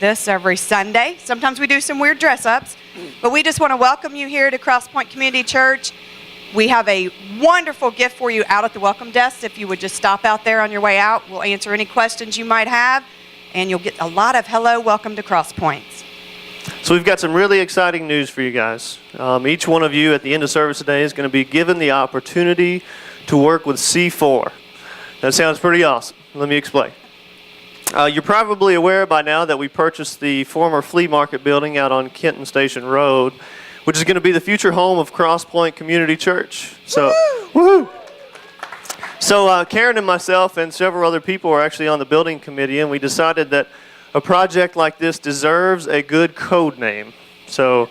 this every Sunday. Sometimes we do some weird dress-ups, but we just want to welcome you here to Cross Point Community Church. We have a wonderful gift for you out at the welcome desk. If you would just stop out there on your way out, we'll answer any questions you might have, and you'll get a lot of hello, welcome to Cross Points. So we've got some really exciting news for you guys. Each one of you at the end of service today is going to be given the opportunity to work with C4. That sounds pretty awesome. Let me explain. You're probably aware by now that we purchased the former flea market building out on Kenton Station Road, which is going to be the future home of Cross Point Community Church. So, woohoo! So Karen and myself and several other people are actually on the building committee, and we decided that a project like this deserves a good code name. So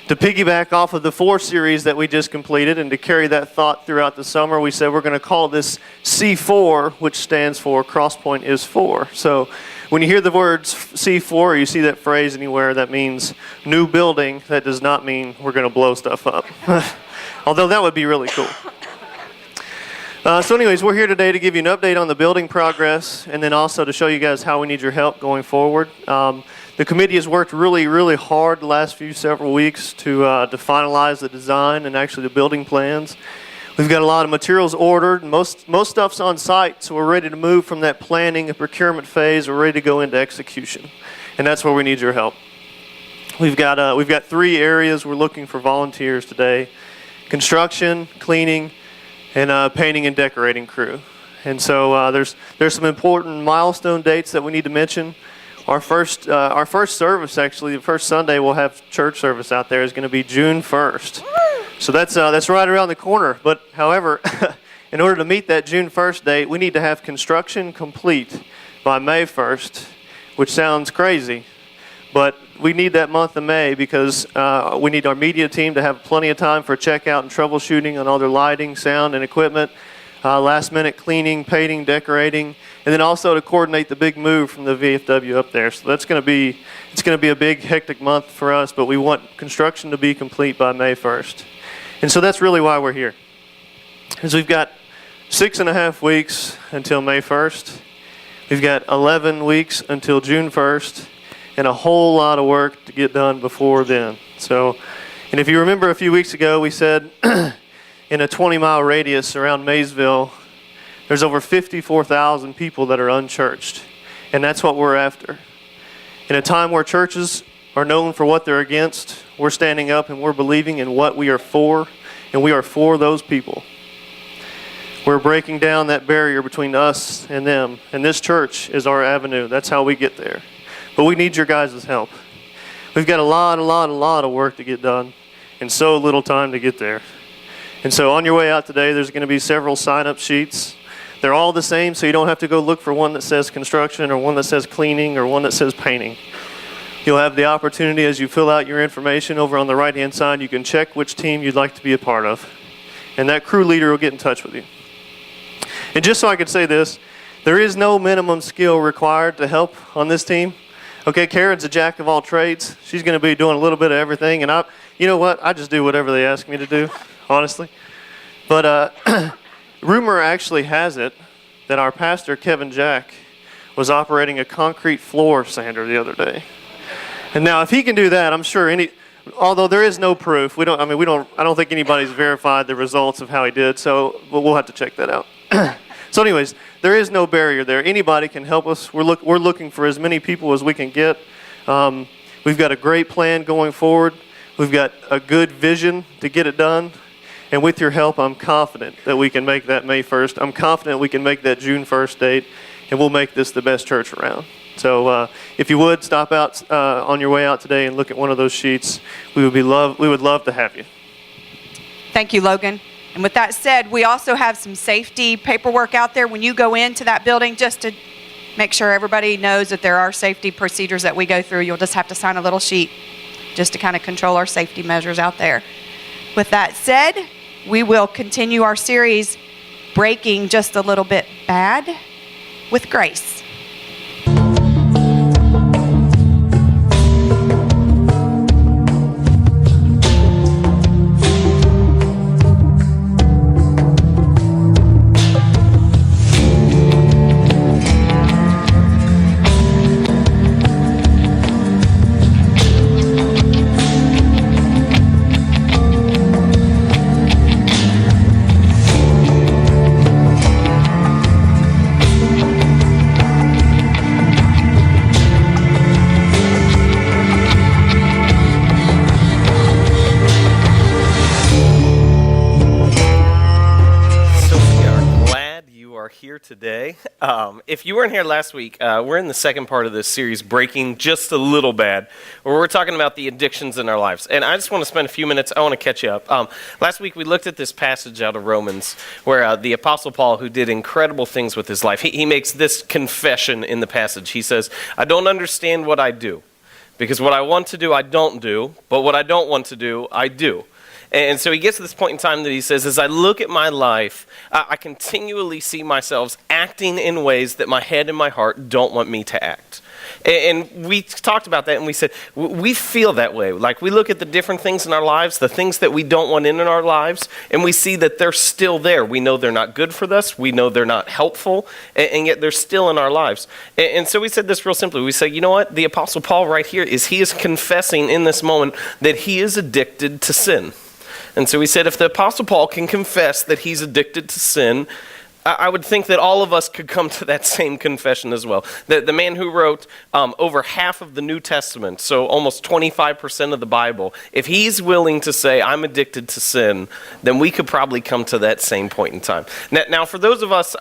to piggyback off of the 4 series that we just completed and to carry that thought throughout the summer, we said we're going to call this C4, which stands for Cross Point is 4. So when you hear the words C4 or you see that phrase anywhere that means new building, that does not mean we're going to blow stuff up. Although that would be really cool. So anyways, we're here today to give you an update on the building progress and then also to show you guys how we need your help going forward. The committee has worked really, really hard the last several weeks to finalize the design and actually the building plans. We've got a lot of materials ordered. Most stuff's on site, so we're ready to move from that planning and procurement phase. We're ready to go into execution, and that's where we need your help. We've got 3 areas we're looking for volunteers today: construction, cleaning, and painting and decorating crew. And so there's some important milestone dates that we need to mention. Our first service, actually, the first Sunday we'll have church service out there, is going to be June 1st. So that's right around the corner. But however, in order to meet that June 1st date, we need to have construction complete by May 1st, which sounds crazy. But we need that month of May because we need our media team to have plenty of time for checkout and troubleshooting on all their lighting, sound, and equipment, last-minute cleaning, painting, decorating, and then also to coordinate the big move from the VFW up there. So it's going to be a big, hectic month for us, but we want construction to be complete by May 1st. And so that's really why we're here. Because we've got 6.5 weeks until May 1st. We've got 11 weeks until June 1st. And a whole lot of work to get done before then. So, and if you remember a few weeks ago, we said in a 20-mile radius around Maysville, there's over 54,000 people that are unchurched. And that's what we're after. In a time where churches are known for what they're against, we're standing up and we're believing in what we are for, and we are for those people. We're breaking down that barrier between us and them, and this church is our avenue. That's how we get there. But we need your guys' help. We've got a lot of work to get done and so little time to get there. And so on your way out today, there's going to be several sign-up sheets. They're all the same, so you don't have to go look for one that says construction or one that says cleaning or one that says painting. You'll have the opportunity as you fill out your information over on the right-hand side, you can check which team you'd like to be a part of. And that crew leader will get in touch with you. And just so I could say this, there is no minimum skill required to help on this team. Okay, Karen's a jack of all trades. She's going to be doing a little bit of everything, and you know what? I just do whatever they ask me to do, honestly. But rumor actually has it that our pastor, Kevin Jack, was operating a concrete floor sander the other day. And now, if he can do that, I'm sure although there is no proof, I don't think anybody's verified the results of how he did, so we'll have to check that out. So anyways, there is no barrier there. Anybody can help us. We're looking for as many people as we can get. We've got a great plan going forward. We've got a good vision to get it done. And with your help, I'm confident that we can make that May 1st. I'm confident we can make that June 1st date, and we'll make this the best church around. So if you would, stop out on your way out today and look at one of those sheets. We would love to have you. Thank you, Logan. And with that said, we also have some safety paperwork out there when you go into that building, just to make sure everybody knows that there are safety procedures that we go through. You'll just have to sign a little sheet just to kind of control our safety measures out there. With that said, we will continue our series, Breaking Just a Little Bit Bad, with Grace. today. If you weren't here last week, we're in the second part of this series, Breaking Just a Little Bad, where we're talking about the addictions in our lives. And I just want to spend a few minutes, I want to catch you up. Last week we looked at this passage out of Romans where the Apostle Paul, who did incredible things with his life, he makes this confession in the passage. He says, I don't understand what I do, because what I want to do, I don't do, but what I don't want to do, I do. And so he gets to this point in time that he says, as I look at my life, I continually see myself acting in ways that my head and my heart don't want me to act. And we talked about that, and we said, we feel that way. Like, we look at the different things in our lives, the things that we don't want in our lives, and we see that they're still there. We know they're not good for us. We know they're not helpful, and yet they're still in our lives. And so we said this real simply. We say, you know what? The Apostle Paul right here he is confessing in this moment that he is addicted to sin. And so we said, if the Apostle Paul can confess that he's addicted to sin, I would think that all of us could come to that same confession as well. The man who wrote over half of the New Testament, so almost 25% of the Bible, if he's willing to say, I'm addicted to sin, then we could probably come to that same point in time. Now for those of us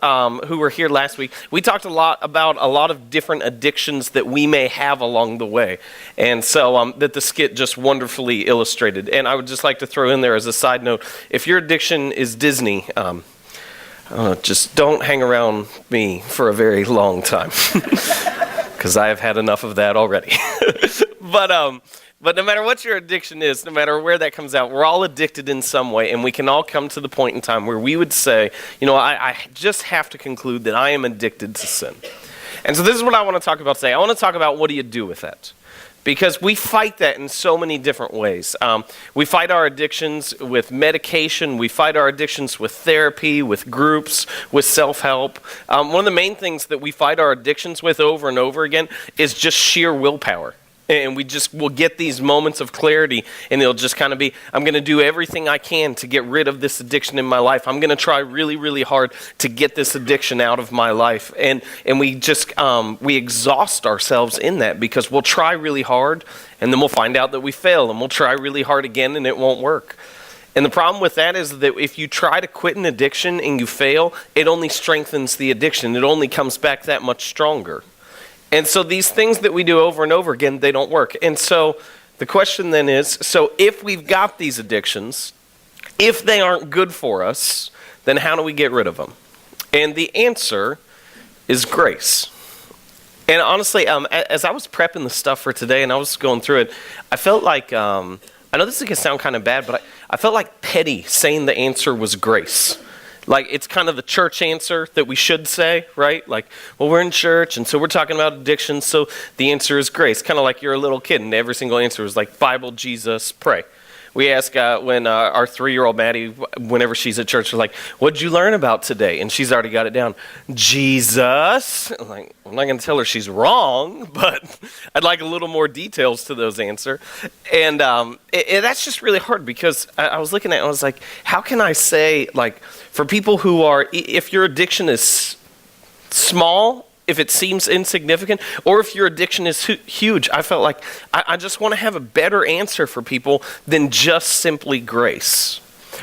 who were here last week, we talked a lot about a lot of different addictions that we may have along the way. And so that the skit just wonderfully illustrated. And I would just like to throw in there as a side note, if your addiction is Disney, just don't hang around me for a very long time, because I have had enough of that already. But no matter what your addiction is, no matter where that comes out, we're all addicted in some way, and we can all come to the point in time where we would say, you know, I just have to conclude that I am addicted to sin. And so this is what I want to talk about today. I want to talk about what do you do with that? Because we fight that in so many different ways. We fight our addictions with medication. We fight our addictions with therapy, with groups, with self-help. One of the main things that we fight our addictions with over and over again is just sheer willpower. And we'll get these moments of clarity, and it'll just kind of be, I'm going to do everything I can to get rid of this addiction in my life. I'm going to try really, really hard to get this addiction out of my life. And we just, we exhaust ourselves in that, because we'll try really hard, and then we'll find out that we fail, and we'll try really hard again, and it won't work. And the problem with that is that if you try to quit an addiction and you fail, it only strengthens the addiction. It only comes back that much stronger. And so these things that we do over and over again, they don't work. And so the question then is, so if we've got these addictions, if they aren't good for us, then how do we get rid of them? And the answer is grace. And honestly, as I was prepping the stuff for today and I was going through it, I felt like, I know this is going to sound kind of bad, but I felt like petty saying the answer was grace. Like, it's kind of the church answer that we should say, right? Like, well, we're in church, and so we're talking about addiction, so the answer is grace. Kind of like you're a little kid, and every single answer is like, Bible, Jesus, pray. We ask when our 3-year-old Maddie, whenever she's at church, we're like, what'd you learn about today? And she's already got it down. Jesus. I'm like, I'm not going to tell her she's wrong, but I'd like a little more details to those answers. And that's just really hard, because I was looking at it and I was like, how can I say, like, for people who are, if your addiction is small, if it seems insignificant, or if your addiction is huge, I felt like I just want to have a better answer for people than just simply grace.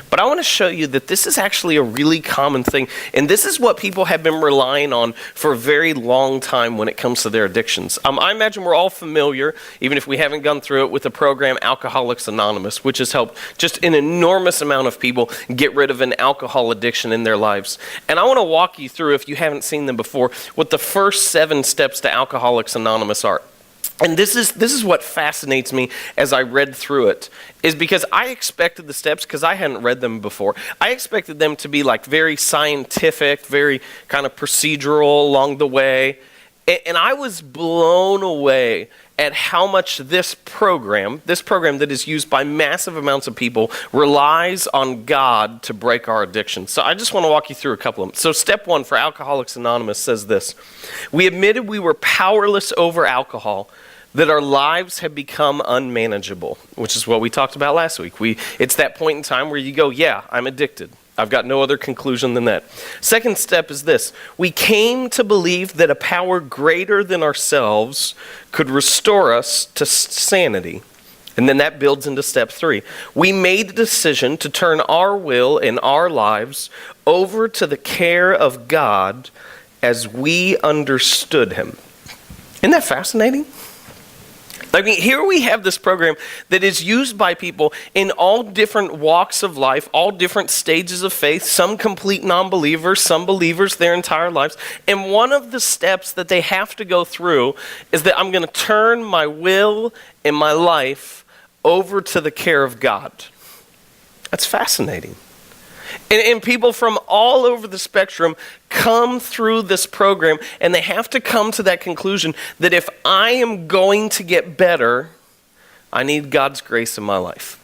But I want to show you that this is actually a really common thing, and this is what people have been relying on for a very long time when it comes to their addictions. I imagine we're all familiar, even if we haven't gone through it, with the program Alcoholics Anonymous, which has helped just an enormous amount of people get rid of an alcohol addiction in their lives. And I want to walk you through, if you haven't seen them before, what the first 7 steps to Alcoholics Anonymous are. And this is what fascinates me as I read through it, is because I expected the steps, because I hadn't read them before, I expected them to be like very scientific, very kind of procedural along the way. And I was blown away at how much this program that is used by massive amounts of people, relies on God to break our addiction. So I just want to walk you through a couple of them. So step 1 for Alcoholics Anonymous says this: we admitted we were powerless over alcohol, that our lives have become unmanageable, which is what we talked about last week. It's that point in time where you go, yeah, I'm addicted. I've got no other conclusion than that. Second step is this: we came to believe that a power greater than ourselves could restore us to sanity. And then that builds into step 3. We made a decision to turn our will and our lives over to the care of God as we understood him. Isn't that fascinating? I mean, here we have this program that is used by people in all different walks of life, all different stages of faith, some complete non-believers, some believers their entire lives. And one of the steps that they have to go through is that I'm going to turn my will and my life over to the care of God. That's fascinating. And people from all over the spectrum come through this program, and they have to come to that conclusion that if I am going to get better, I need God's grace in my life.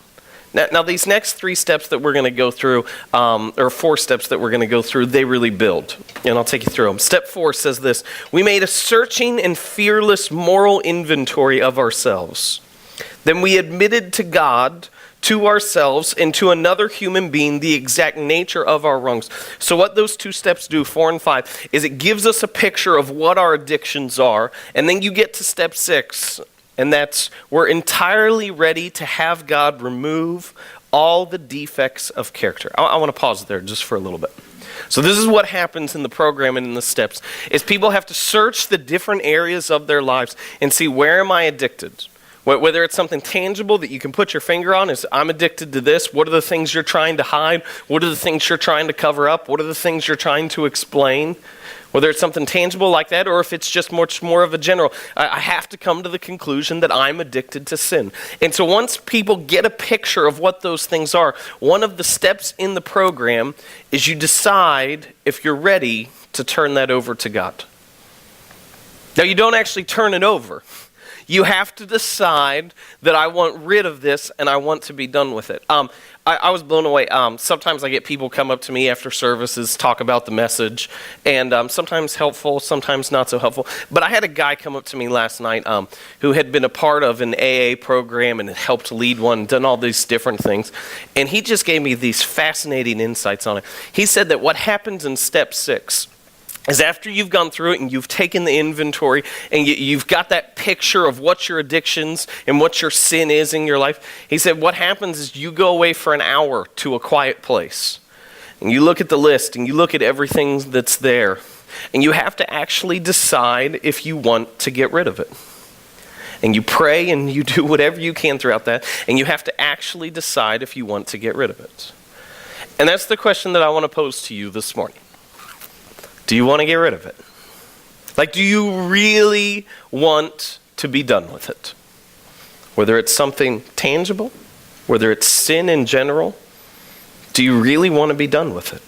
Now these next 3 steps that we're going to go through, or 4 steps that we're going to go through, they really build. And I'll take you through them. Step 4 says this: we made a searching and fearless moral inventory of ourselves. Then we admitted to God, to ourselves, and to another human being the exact nature of our wrongs. So what those 2 steps do, 4 and 5, is it gives us a picture of what our addictions are. And then you get to step 6, and that's we're entirely ready to have God remove all the defects of character. I want to pause there just for a little bit. So this is what happens in the program and in the steps, is people have to search the different areas of their lives and see, where am I addicted? Whether it's something tangible that you can put your finger on, is I'm addicted to this. What are the things you're trying to hide? What are the things you're trying to cover up? What are the things you're trying to explain? Whether it's something tangible like that, or if it's just much more of a general, I have to come to the conclusion that I'm addicted to sin. And so once people get a picture of what those things are, one of the steps in the program is you decide if you're ready to turn that over to God. Now, you don't actually turn it over. You have to decide that I want rid of this and I want to be done with it. I was blown away. Sometimes I get people come up to me after services, talk about the message, and sometimes helpful, sometimes not so helpful. But I had a guy come up to me last night who had been a part of an AA program and had helped lead one, done all these different things. And he just gave me these fascinating insights on it. He said that what happens in step 6 is after you've gone through it and you've taken the inventory and you've got that picture of what your addictions and what your sin is in your life, he said what happens is you go away for an hour to a quiet place and you look at the list and you look at everything that's there, and you have to actually decide if you want to get rid of it. And you pray and you do whatever you can throughout that, and you have to actually decide if you want to get rid of it. And that's the question that I want to pose to you this morning. Do you want to get rid of it? Like, do you really want to be done with it? Whether it's something tangible, whether it's sin in general, do you really want to be done with it?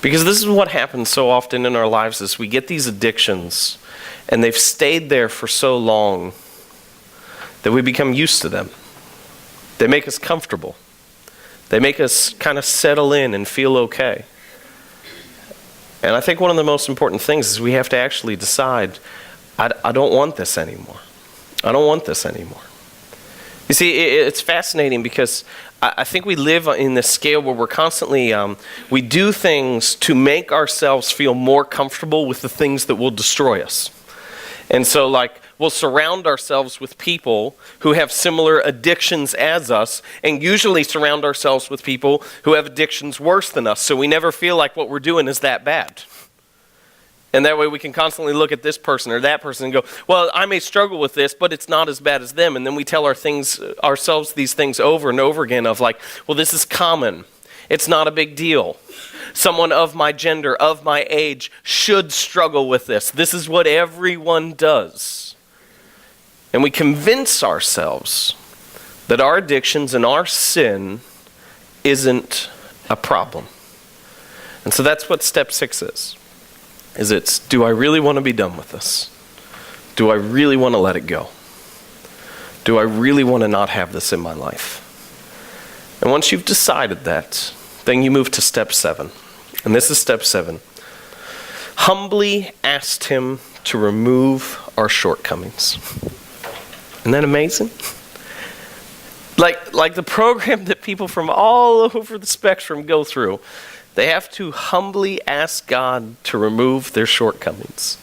Because this is what happens so often in our lives, is we get these addictions and they've stayed there for so long that we become used to them. They make us comfortable. They make us kind of settle in and feel okay. And I think one of the most important things is we have to actually decide, I don't want this anymore. I don't want this anymore. You see, it's fascinating because I think we live in this scale where we're constantly, we do things to make ourselves feel more comfortable with the things that will destroy us. And so, like, we'll surround ourselves with people who have similar addictions as us, and usually surround ourselves with people who have addictions worse than us, so we never feel like what we're doing is that bad. And that way we can constantly look at this person or that person and go, well, I may struggle with this, but it's not as bad as them. And then we tell ourselves these things over and over again of like, well, this is common. It's not a big deal. Someone of my gender, of my age, should struggle with this. This is what everyone does. And we convince ourselves that our addictions and our sin isn't a problem. And so that's what step 6 is. It's, do I really want to be done with this? Do I really want to let it go? Do I really want to not have this in my life? And once you've decided that, then you move to step 7. And this is step 7. Humbly asked him to remove our shortcomings. Isn't that amazing? Like the program that people from all over the spectrum go through, they have to humbly ask God to remove their shortcomings.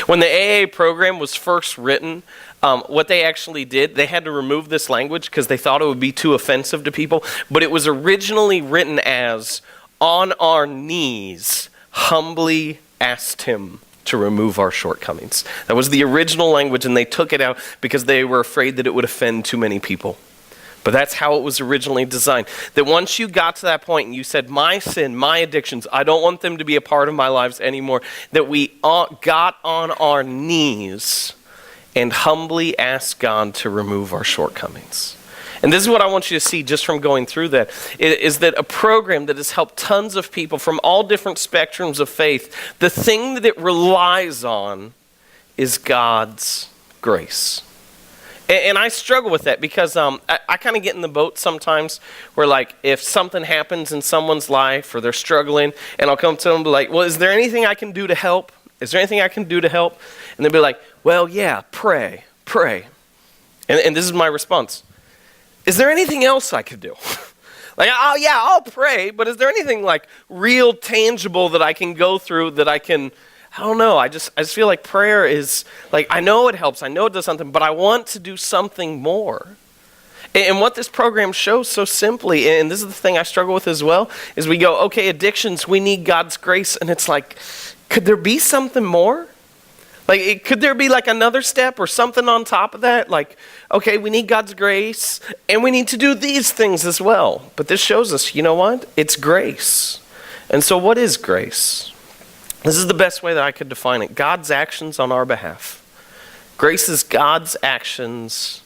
When the AA program was first written, what they actually did, they had to remove this language because they thought it would be too offensive to people. But it was originally written as, on our knees, humbly asked him to remove our shortcomings. That was the original language, and they took it out because they were afraid that it would offend too many people. But that's how it was originally designed. That once you got to that point and you said, my sin, my addictions, I don't want them to be a part of my lives anymore, that we got on our knees and humbly asked God to remove our shortcomings. And this is what I want you to see just from going through that, is that a program that has helped tons of people from all different spectrums of faith, the thing that it relies on is God's grace. And I struggle with that because I kind of get in the boat sometimes where, like, if something happens in someone's life or they're struggling, and I'll come to them and be like, well, is there anything I can do to help? Is there anything I can do to help? And they'll be like, well, yeah, pray. And this is my response. Is there anything else I could do? Like, oh, yeah, I'll pray, but is there anything, like, real tangible that I can go through that I can... I don't know. I just feel like prayer is, like, I know it helps. I know it does something, but I want to do something more. And what this program shows so simply, and this is the thing I struggle with as well, is we go, okay, addictions, we need God's grace. And it's like, could there be something more? Like, could there be like another step or something on top of that? Like, okay, we need God's grace, and we need to do these things as well. But this shows us, you know what? It's grace. And so what is grace? This is the best way that I could define it. God's actions on our behalf. Grace is God's actions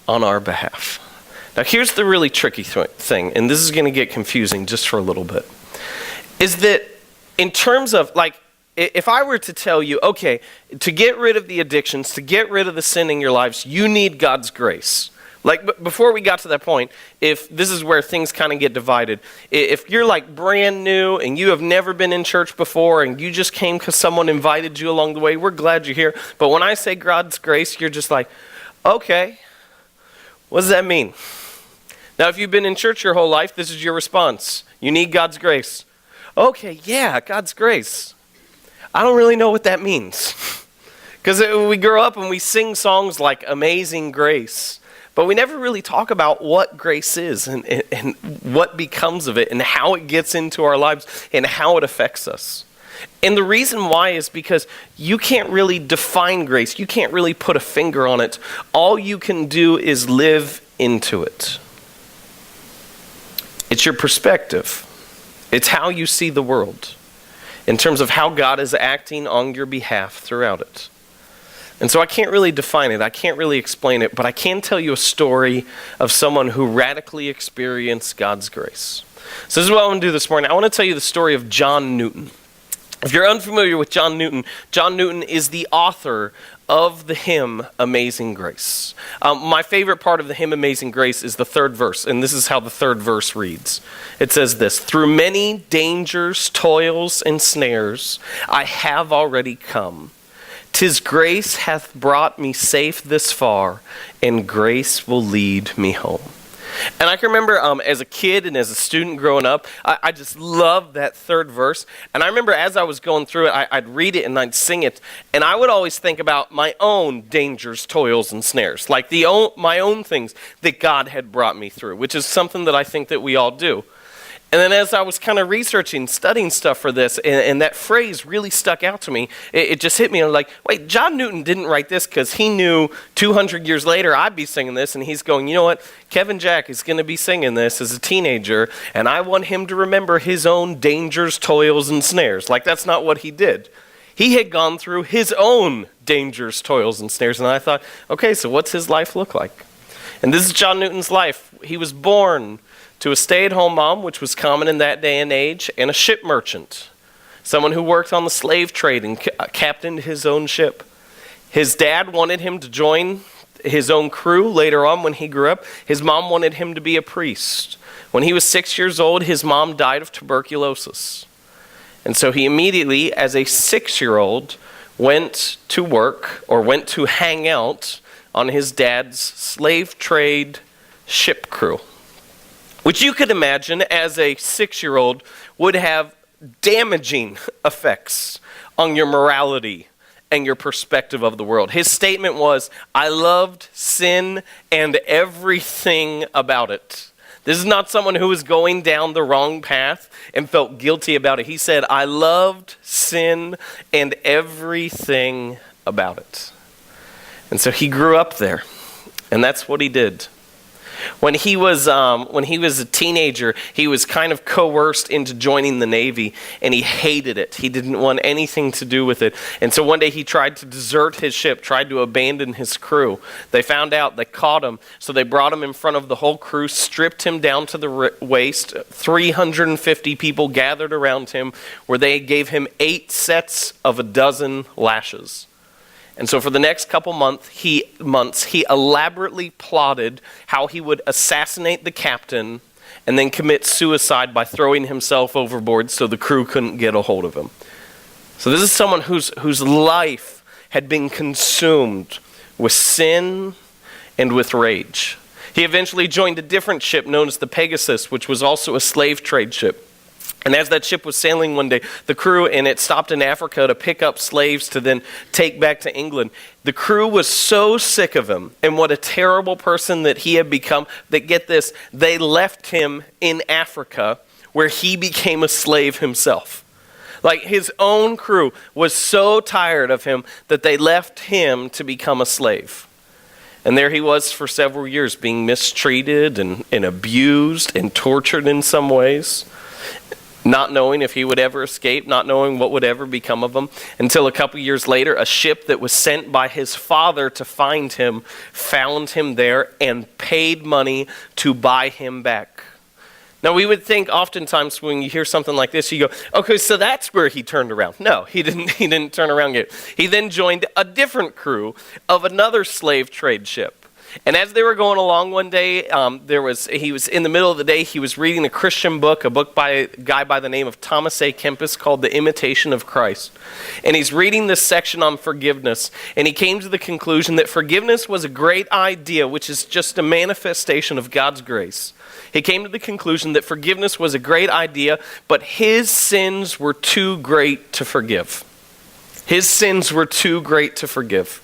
on our behalf. Now here's the really tricky thing, and this is going to get confusing just for a little bit, is that in terms of, like, if I were to tell you, okay, to get rid of the addictions, to get rid of the sin in your lives, you need God's grace. Like, before we got to that point, if this is where things kind of get divided, if you're like brand new and you have never been in church before and you just came because someone invited you along the way, we're glad you're here. But when I say God's grace, you're just like, okay, what does that mean? Now, if you've been in church your whole life, this is your response. You need God's grace. Okay, yeah, God's grace. I don't really know what that means. Because we grow up and we sing songs like Amazing Grace. But we never really talk about what grace is and what becomes of it and how it gets into our lives and how it affects us. And the reason why is because you can't really define grace. You can't really put a finger on it. All you can do is live into it. It's your perspective. It's how you see the world in terms of how God is acting on your behalf throughout it. And so I can't really define it, I can't really explain it, but I can tell you a story of someone who radically experienced God's grace. So this is what I want to do this morning. I want to tell you the story of John Newton. If you're unfamiliar with John Newton is the author of the hymn Amazing Grace. My favorite part of the hymn Amazing Grace is the third verse, and this is how the third verse reads. It says this: through many dangers, toils, and snares, I have already come. 'Tis grace hath brought me safe this far, and grace will lead me home. And I can remember as a kid and as a student growing up, I just loved that third verse. And I remember as I was going through it, I'd read it and I'd sing it. And I would always think about my own dangers, toils, and snares. Like my own things that God had brought me through, which is something that I think that we all do. And then as I was kind of researching, studying stuff for this, and that phrase really stuck out to me, it just hit me. I'm like, wait, John Newton didn't write this because he knew 200 years later I'd be singing this, and he's going, you know what, Kevin Jack is going to be singing this as a teenager, and I want him to remember his own dangers, toils, and snares. Like, that's not what he did. He had gone through his own dangers, toils, and snares, and I thought, okay, so what's his life look like? And this is John Newton's life. He was born to a stay-at-home mom, which was common in that day and age, and a ship merchant, someone who worked on the slave trade and captained his own ship. His dad wanted him to join his own crew later on when he grew up. His mom wanted him to be a priest. When he was 6 years old, his mom died of tuberculosis. And so he immediately, as a 6-year-old, went to work or went to hang out on his dad's slave trade ship crew, which you could imagine as a 6-year-old would have damaging effects on your morality and your perspective of the world. His statement was, I loved sin and everything about it. This is not someone who was going down the wrong path and felt guilty about it. He said, I loved sin and everything about it. And so he grew up there, and that's what he did. When he was a teenager, he was kind of coerced into joining the Navy, and he hated it. He didn't want anything to do with it. And so one day he tried to desert his ship, tried to abandon his crew. They found out, they caught him, so they brought him in front of the whole crew, stripped him down to the waist. 350 people gathered around him, where they gave him 8 sets of a dozen lashes. And so for the next couple months, he elaborately plotted how he would assassinate the captain and then commit suicide by throwing himself overboard so the crew couldn't get a hold of him. So this is someone whose life had been consumed with sin and with rage. He eventually joined a different ship known as the Pegasus, which was also a slave trade ship. And as that ship was sailing one day, the crew, and it stopped in Africa to pick up slaves to then take back to England. The crew was so sick of him and what a terrible person that he had become that, get this, they left him in Africa where he became a slave himself. Like, his own crew was so tired of him that they left him to become a slave. And there he was for several years, being mistreated and abused and tortured in some ways. Not knowing if he would ever escape, not knowing what would ever become of him, until a couple years later, a ship that was sent by his father to find him found him there and paid money to buy him back. Now, we would think oftentimes when you hear something like this, you go, okay, so that's where he turned around. No, he didn't turn around yet. He then joined a different crew of another slave trade ship. And as they were going along one day, he was in the middle of the day, he was reading a Christian book, a book by a guy by the name of Thomas A. Kempis called The Imitation of Christ. And he's reading this section on forgiveness, and he came to the conclusion that forgiveness was a great idea, which is just a manifestation of God's grace. He came to the conclusion that forgiveness was a great idea, but his sins were too great to forgive. His sins were too great to forgive.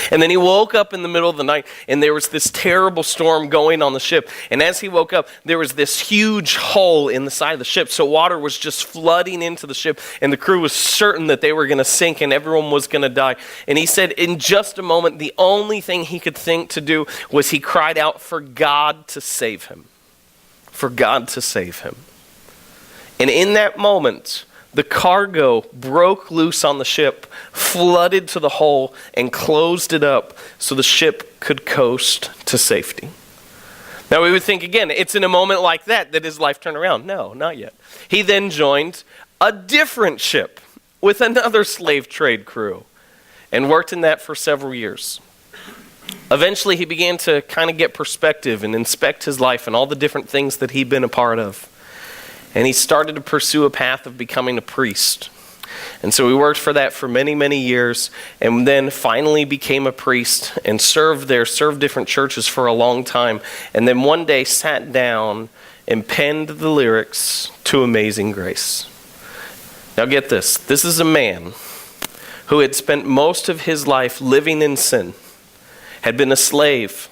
And then he woke up in the middle of the night, and there was this terrible storm going on the ship. And as he woke up, there was this huge hole in the side of the ship. So water was just flooding into the ship, and the crew was certain that they were going to sink and everyone was going to die. And he said in just a moment, the only thing he could think to do was he cried out for God to save him. For God to save him. And in that moment, the cargo broke loose on the ship, flooded to the hull, and closed it up so the ship could coast to safety. Now we would think again, it's in a moment like that his life turned around. No, not yet. He then joined a different ship with another slave trade crew and worked in that for several years. Eventually he began to kind of get perspective and inspect his life and all the different things that he'd been a part of. And he started to pursue a path of becoming a priest. And so he worked for that for many, many years, and then finally became a priest and served different churches for a long time. And then one day sat down and penned the lyrics to Amazing Grace. Now get this. This is a man who had spent most of his life living in sin, had been a slave,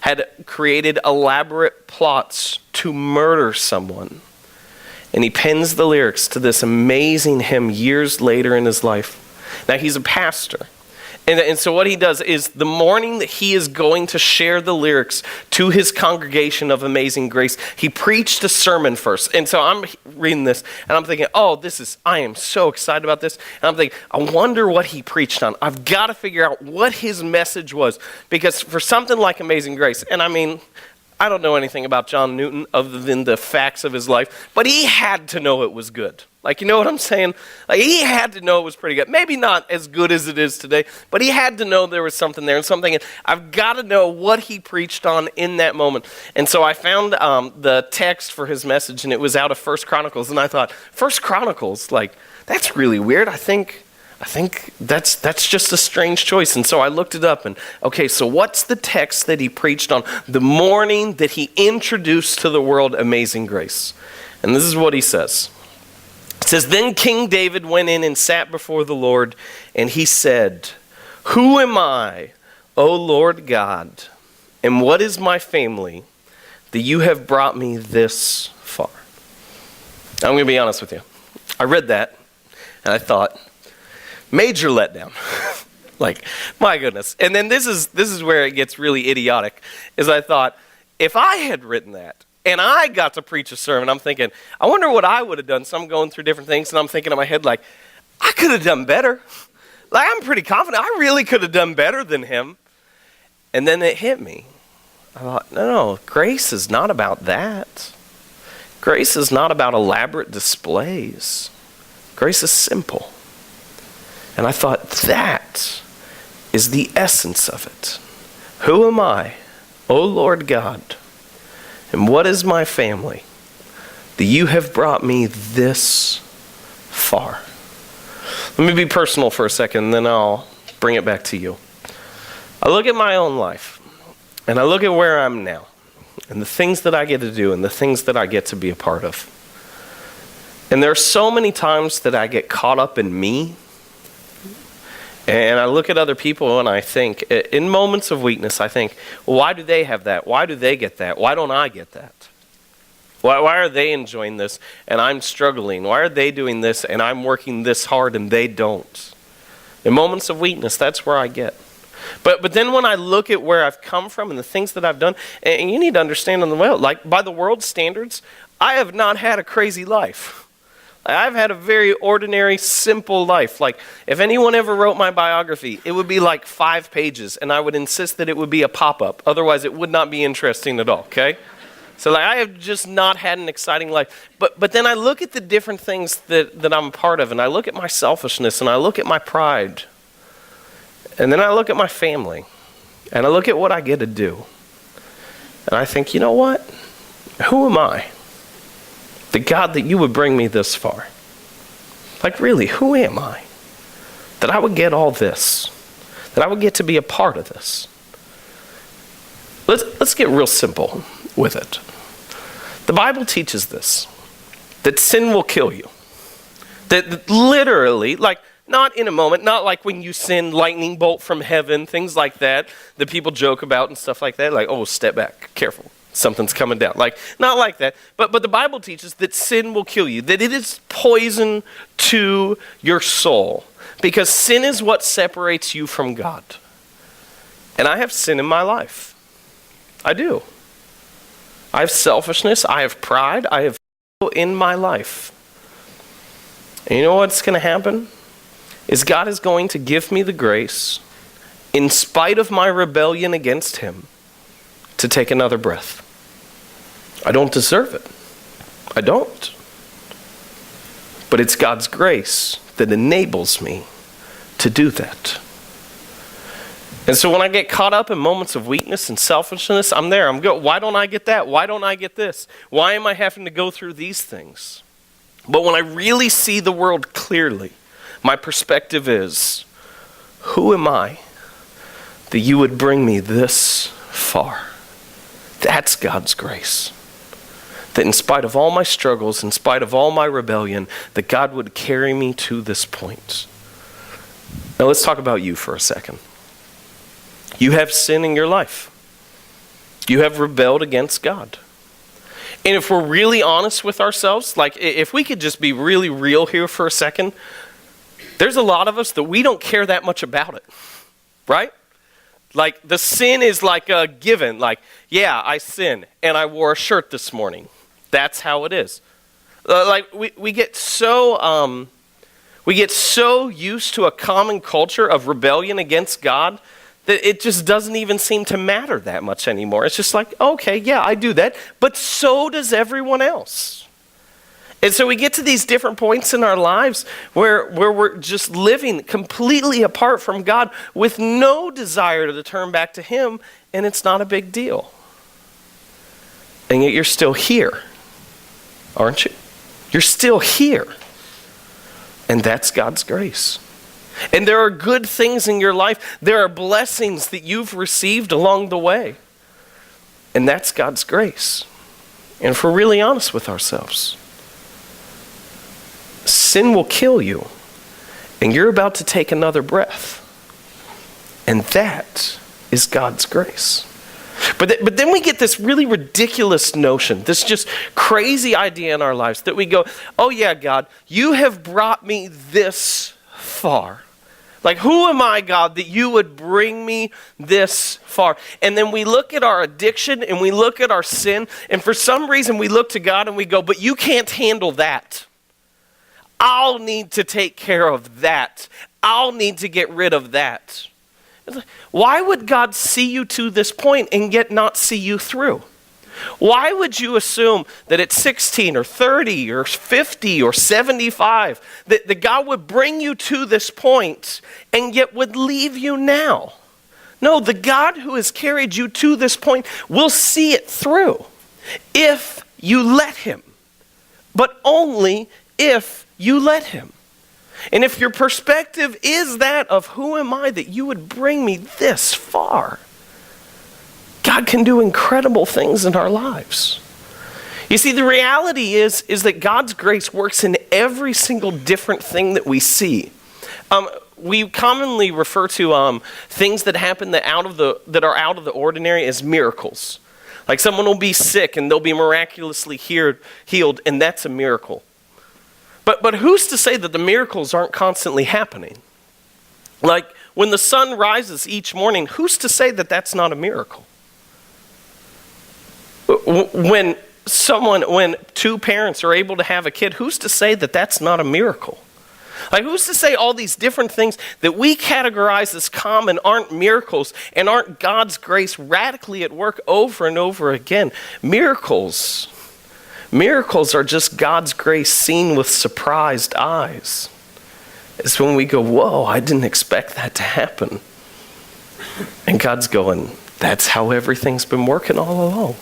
had created elaborate plots to murder someone. And he pens the lyrics to this amazing hymn years later in his life. Now, he's a pastor. And so what he does is the morning that he is going to share the lyrics to his congregation of Amazing Grace, he preached a sermon first. And so I'm reading this, and I'm thinking, I am so excited about this. And I'm thinking, I wonder what he preached on. I've got to figure out what his message was. Because for something like Amazing Grace, and I mean, I don't know anything about John Newton other than the facts of his life, but he had to know it was good. Like, you know what I'm saying? Like, he had to know it was pretty good. Maybe not as good as it is today, but he had to know there was something there and something. I've got to know what he preached on in that moment. And so I found the text for his message, and it was out of 1 Chronicles. And I thought, 1 Chronicles, like, that's really weird. I think that's just a strange choice. And so I looked it up, and okay, so what's the text that he preached on the morning that he introduced to the world Amazing Grace? And this is what he says. It says, "Then King David went in and sat before the Lord, and he said, "Who am I, O Lord God, and what is my family that you have brought me this far?" I'm going to be honest with you. I read that, and I thought, major letdown. Like, my goodness. And then this is where it gets really idiotic, is I thought, if I had written that, and I got to preach a sermon, I'm thinking, I wonder what I would have done. So I'm going through different things, and I'm thinking in my head, like, I could have done better. Like, I'm pretty confident I really could have done better than him. And then it hit me. I thought, no, grace is not about that. Grace is not about elaborate displays. Grace is simple. And I thought, that is the essence of it. Who am I, O Lord God, and what is my family that you have brought me this far? Let me be personal for a second, and then I'll bring it back to you. I look at my own life, and I look at where I'm now, and the things that I get to do, and the things that I get to be a part of. And there are so many times that I get caught up in me, and I look at other people and I think, in moments of weakness, I think, well, why do they have that? Why do they get that? Why don't I get that? Why are they enjoying this and I'm struggling? Why are they doing this and I'm working this hard and they don't? In moments of weakness, that's where I get. But then when I look at where I've come from and the things that I've done, and you need to understand on the way, like by the world's standards, I have not had a crazy life. I've had a very ordinary, simple life. Like, if anyone ever wrote my biography, it would be like 5 pages, and I would insist that it would be a pop-up. Otherwise, it would not be interesting at all, okay? So, like, I have just not had an exciting life. But then I look at the different things that I'm a part of, and I look at my selfishness, and I look at my pride, and then I look at my family, and I look at what I get to do. And I think, you know what? Who am I? The God, that you would bring me this far. Like, really, who am I? That I would get all this. That I would get to be a part of this. Let's get real simple with it. The Bible teaches this. That sin will kill you. That literally, like, not in a moment, not like when you sin, lightning bolt from heaven, things like that people joke about and stuff like that. Like, oh, step back, careful. Something's coming down. Like, not like that. But the Bible teaches that sin will kill you, that it is poison to your soul. Because sin is what separates you from God. And I have sin in my life. I do. I have selfishness. I have pride. I have in my life. And you know what's going to happen? Is God is going to give me the grace, in spite of my rebellion against him, to take another breath. I don't deserve it. I don't. But it's God's grace that enables me to do that. And so when I get caught up in moments of weakness and selfishness, I'm there. Why don't I get that? Why don't I get this? Why am I having to go through these things? But when I really see the world clearly, my perspective is, who am I that you would bring me this far? That's God's grace. That in spite of all my struggles, in spite of all my rebellion, that God would carry me to this point. Now let's talk about you for a second. You have sin in your life. You have rebelled against God. And if we're really honest with ourselves, like if we could just be really real here for a second, there's a lot of us that we don't care that much about it, right? Like the sin is like a given, like, yeah, I sin and I wore a shirt this morning. That's how it is. Like we get so used to a common culture of rebellion against God that it just doesn't even seem to matter that much anymore. It's just like, okay, yeah, I do that, but so does everyone else. And so we get to these different points in our lives where we're just living completely apart from God with no desire to turn back to him, and it's not a big deal. And yet you're still here, aren't you? You're still here. And that's God's grace. And there are good things in your life. There are blessings that you've received along the way. And that's God's grace. And if we're really honest with ourselves, sin will kill you. and you're about to take another breath. And that is God's grace. But then we get this really ridiculous notion, this just crazy idea in our lives that we go, oh yeah, God, you have brought me this far. Like, who am I, God, that you would bring me this far? And then we look at our addiction and we look at our sin, and for some reason we look to God and we go, but you can't handle that. I'll need to take care of that. I'll need to get rid of that. Why would God see you to this point and yet not see you through? Why would you assume that at 16 or 30 or 50 or 75 that God would bring you to this point and yet would leave you now? No, the God who has carried you to this point will see it through if you let him, but only if you let him. And if your perspective is that of who am I that you would bring me this far, God can do incredible things in our lives. You see, the reality is that God's grace works in every single different thing that we see. We commonly refer to things that happen that are out of the ordinary as miracles. Like someone will be sick and they'll be miraculously healed, and that's a miracle. But who's to say that the miracles aren't constantly happening? Like when the sun rises each morning, who's to say that that's not a miracle? When two parents are able to have a kid, who's to say that that's not a miracle? Like, who's to say all these different things that we categorize as common aren't miracles and aren't God's grace radically at work over and over again? Miracles are just God's grace seen with surprised eyes. It's when we go, whoa, I didn't expect that to happen. And God's going, that's how everything's been working all along.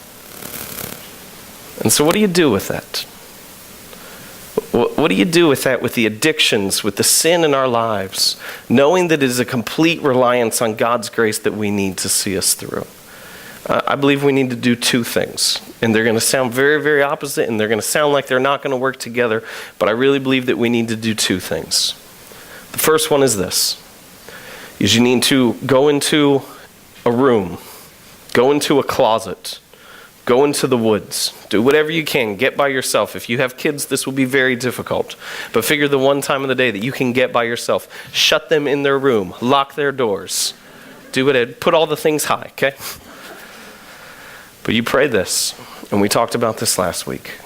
And so what do you do with that? What do you do with that, with the addictions, with the sin in our lives, knowing that it is a complete reliance on God's grace that we need to see us through? I believe we need to do two things, and they're going to sound very, very opposite, and they're going to sound like they're not going to work together, but I really believe that we need to do two things. The first one is this, is you need to go into a room, go into a closet, go into the woods, do whatever you can, get by yourself. If you have kids, this will be very difficult, but figure the one time of the day that you can get by yourself, shut them in their room, lock their doors, do it, put all the things high, okay? But you pray this, and we talked about this last week.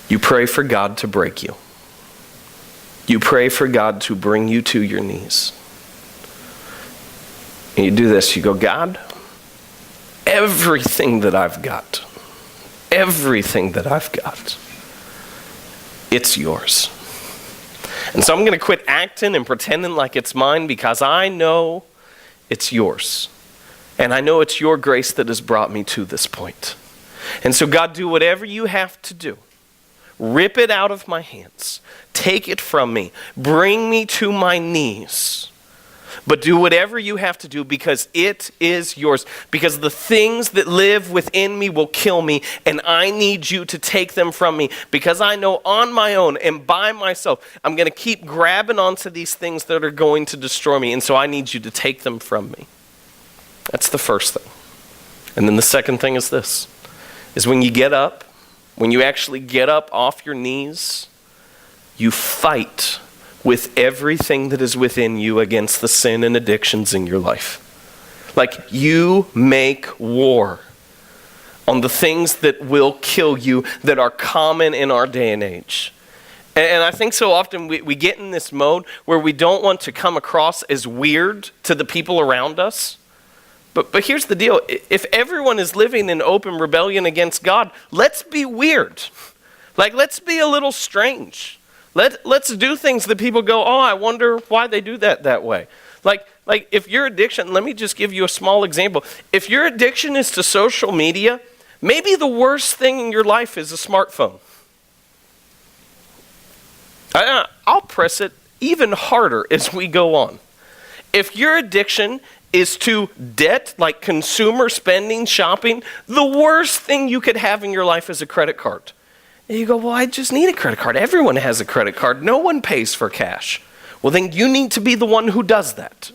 You pray for God to break you. You pray for God to bring you to your knees. And you do this, you go, God, everything that I've got, it's yours. And so I'm going to quit acting and pretending like it's mine because I know it's yours. And I know it's your grace that has brought me to this point. And so God, do whatever you have to do. Rip it out of my hands. Take it from me. Bring me to my knees. But do whatever you have to do because it is yours. Because the things that live within me will kill me, and I need you to take them from me. Because I know on my own and by myself, I'm going to keep grabbing onto these things that are going to destroy me. And so I need you to take them from me. That's the first thing. And then the second thing is this, is when you get up, when you actually get up off your knees, you fight with everything that is within you against the sin and addictions in your life. Like, you make war on the things that will kill you that are common in our day and age. And I think so often we get in this mode where we don't want to come across as weird to the people around us. But here's the deal. If everyone is living in open rebellion against God, let's be weird. Like, let's be a little strange. Let's do things that people go, oh, I wonder why they do that way. Like if your addiction, let me just give you a small example. If your addiction is to social media, maybe the worst thing in your life is a smartphone. I'll press it even harder as we go on. If your addiction is to debt, like consumer spending, shopping, the worst thing you could have in your life is a credit card. And you go, well, I just need a credit card. Everyone has a credit card. No one pays for cash. Well, then you need to be the one who does that.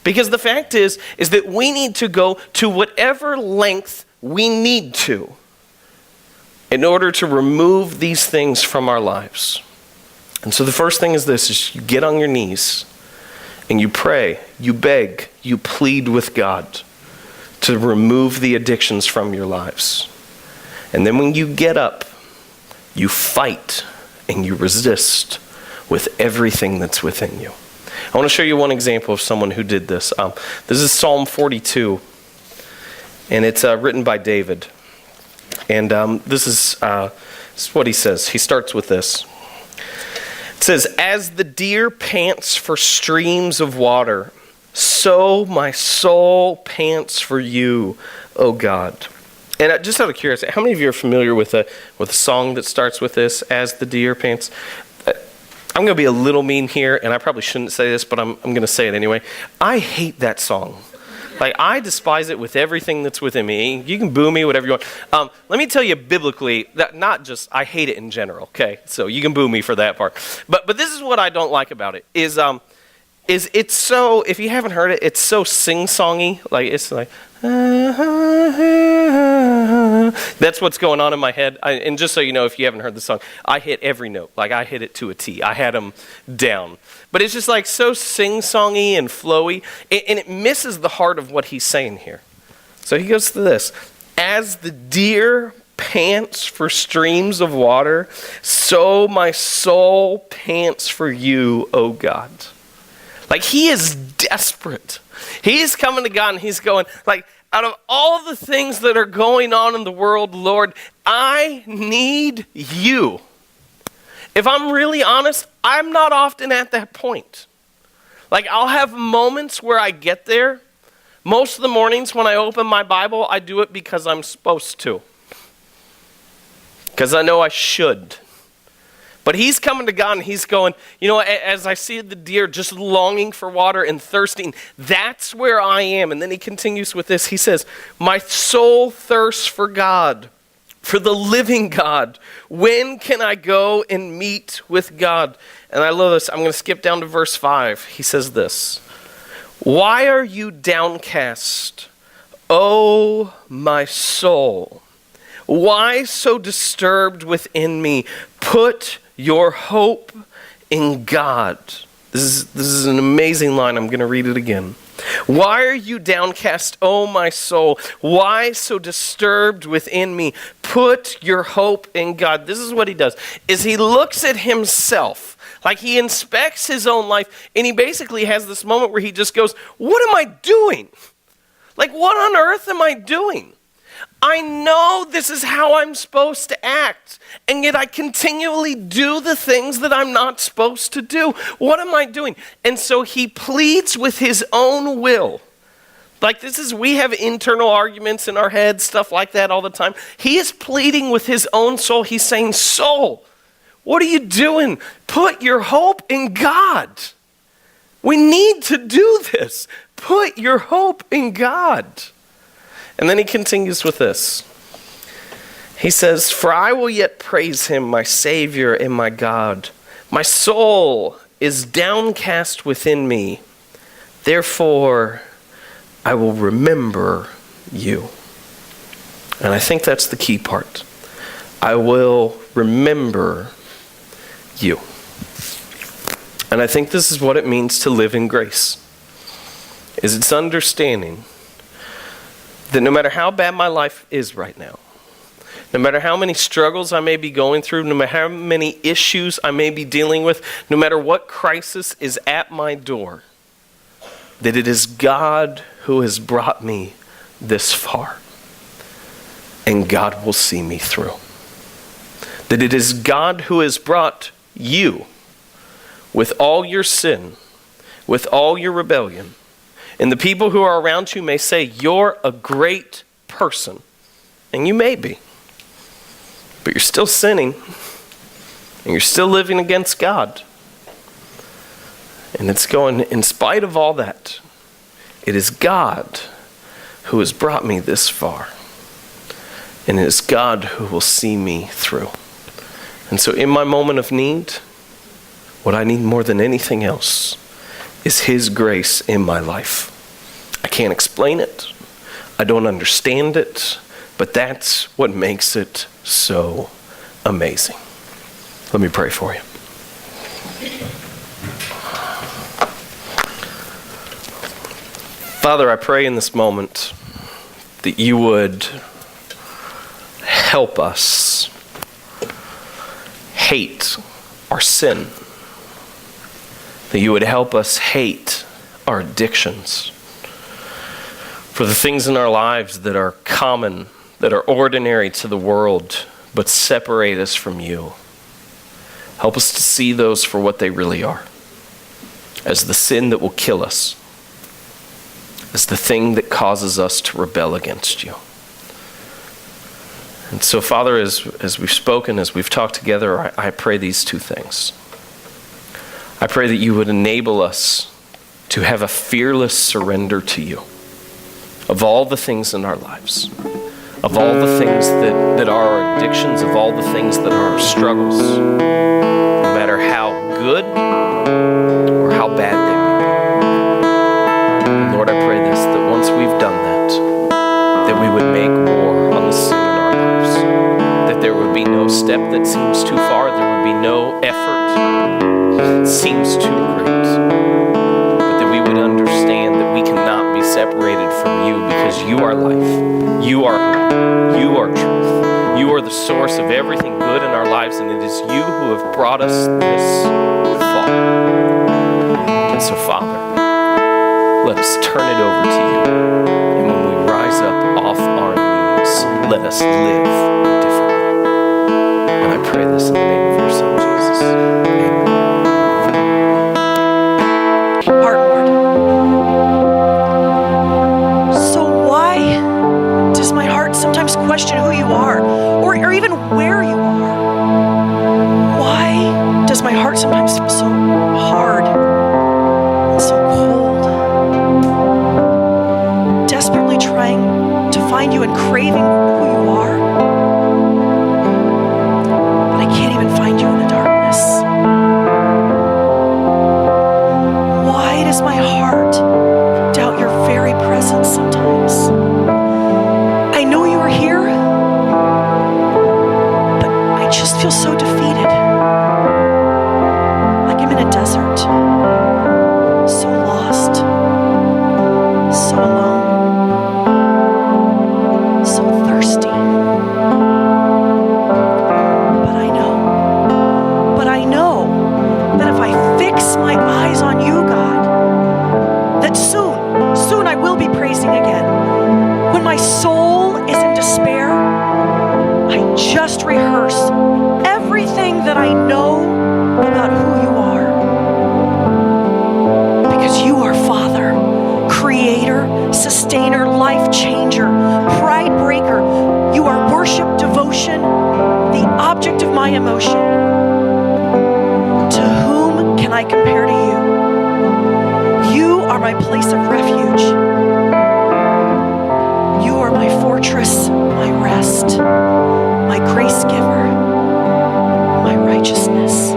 Because the fact is that we need to go to whatever length we need to in order to remove these things from our lives. And so the first thing is this, is you get on your knees and you pray, you beg, you plead with God to remove the addictions from your lives. And then when you get up, you fight and you resist with everything that's within you. I want to show you one example of someone who did this. This is Psalm 42, and it's written by David. And this is what he says. He starts with this. It says, "As the deer pants for streams of water, so my soul pants for you, O God." And just out of curiosity, how many of you are familiar with a song that starts with this, "As the deer pants"? I'm going to be a little mean here, and I probably shouldn't say this, but I'm going to say it anyway. I hate that song. Like, I despise it with everything that's within me. You can boo me, whatever you want. Let me tell you biblically, that not just, I hate it in general, okay? So you can boo me for that part. But this is what I don't like about it, is it's so, if you haven't heard it, it's so sing-songy. Like, it's like, that's what's going on in my head. And just so you know, if you haven't heard the song, I hit every note. Like, I hit it to a T. I had them down. But it's just like so sing-songy and flowy, and it misses the heart of what he's saying here. So he goes to this. "As the deer pants for streams of water, so my soul pants for you, O God." Like, he is desperate. He's coming to God and he's going, like, out of all the things that are going on in the world, Lord, I need you. If I'm really honest, I'm not often at that point. Like, I'll have moments where I get there. Most of the mornings when I open my Bible, I do it because I'm supposed to. Because I know I should. But he's coming to God and he's going, you know, as I see the deer just longing for water and thirsting, that's where I am. And then he continues with this. He says, "My soul thirsts for God, for the living God. When can I go and meet with God?" And I love this. I'm going to skip down to verse 5. He says this, "Why are you downcast, O my soul? Why so disturbed within me? Put your hope in God." This is an amazing line. I'm going to read it again. "Why are you downcast, O my soul? Why so disturbed within me? Put your hope in God." This is what he does, is he looks at himself. Like, he inspects his own life, and he basically has this moment where he just goes, what am I doing? Like, what on earth am I doing? I know this is how I'm supposed to act, and yet I continually do the things that I'm not supposed to do. What am I doing? And so he pleads with his own will. Like, we have internal arguments in our heads, stuff like that all the time. He is pleading with his own soul. He's saying, soul, what are you doing? Put your hope in God. We need to do this. Put your hope in God. And then he continues with this. He says, "For I will yet praise him, my Savior and my God. My soul is downcast within me. Therefore, I will remember you." And I think that's the key part. I will remember you. And I think this is what it means to live in grace. Is it's understanding that no matter how bad my life is right now, no matter how many struggles I may be going through, no matter how many issues I may be dealing with, no matter what crisis is at my door, that it is God who has brought me this far, and God will see me through. That it is God who has brought you with all your sin, with all your rebellion. And the people who are around you may say, you're a great person. And you may be. But you're still sinning. And you're still living against God. And it's going, in spite of all that, it is God who has brought me this far. And it is God who will see me through. And so in my moment of need, what What I need more than anything else is His grace in my life. I can't explain it. I don't understand it, but that's what makes it so amazing. Let me pray for you. Father, I pray in this moment that you would help us hate our sin, that you would help us hate our addictions, for the things in our lives that are common, that are ordinary to the world, but separate us from you. Help us to see those for what they really are, as the sin that will kill us, as the thing that causes us to rebel against you. And so, Father, as we've spoken, as we've talked together, I pray these two things. I pray that you would enable us to have a fearless surrender to you of all the things in our lives, of all the things that are our addictions, of all the things that are our struggles, no matter how good or how bad they may be. And Lord, I pray this, that once we've done that we would make war on the sin in our lives, that there would be no step that seems too far, there would be no effort that seems too great, but that we would understand that we cannot be separated from you, because you are life, you are hope, you are truth, you are the source of everything good in our lives, and it is you who have brought us this far. And so, Father, let us turn it over to you, and when we rise up off our knees, let us live a different way. And I pray this in the name of your Son, Jesus. Amen. Heart, Lord. So why does my heart sometimes question who you are, or even where you are? Why does my heart sometimes feel so hard and so cold? Desperately trying to find you and craving who you are, but I can't even find you in the darkness. Why does my heart doubt your very presence sometimes? I know you are here, but I just feel so defeated. Like I'm in a desert, so lost, so alone, so thirsty. But I know that if I fix my eyes on you, God, that soon I will be praising again. When my soul is in despair, I just rehearse everything that I know about who you are. Because you are Father, Creator, Sustainer, Life Changer, Pride Breaker. You are worship, devotion, the object of my emotion. To whom can I compare to you? You are my place of refuge. You are my fortress, my rest, my grace giver, my righteousness.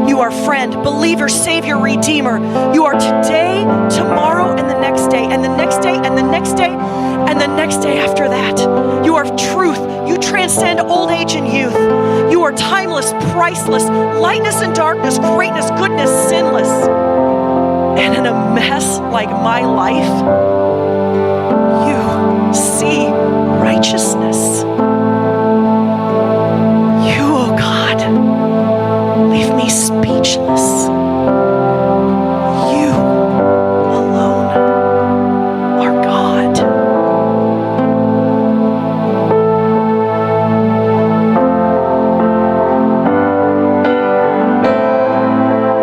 You are friend, believer, savior, redeemer. You are today, tomorrow, and the next day, and the next day, and the next day, and the next day after that. You are truth. You transcend old age and youth. You are timeless, priceless, lightness and darkness, greatness, goodness, sinless. And in a mess like my life, you see righteousness.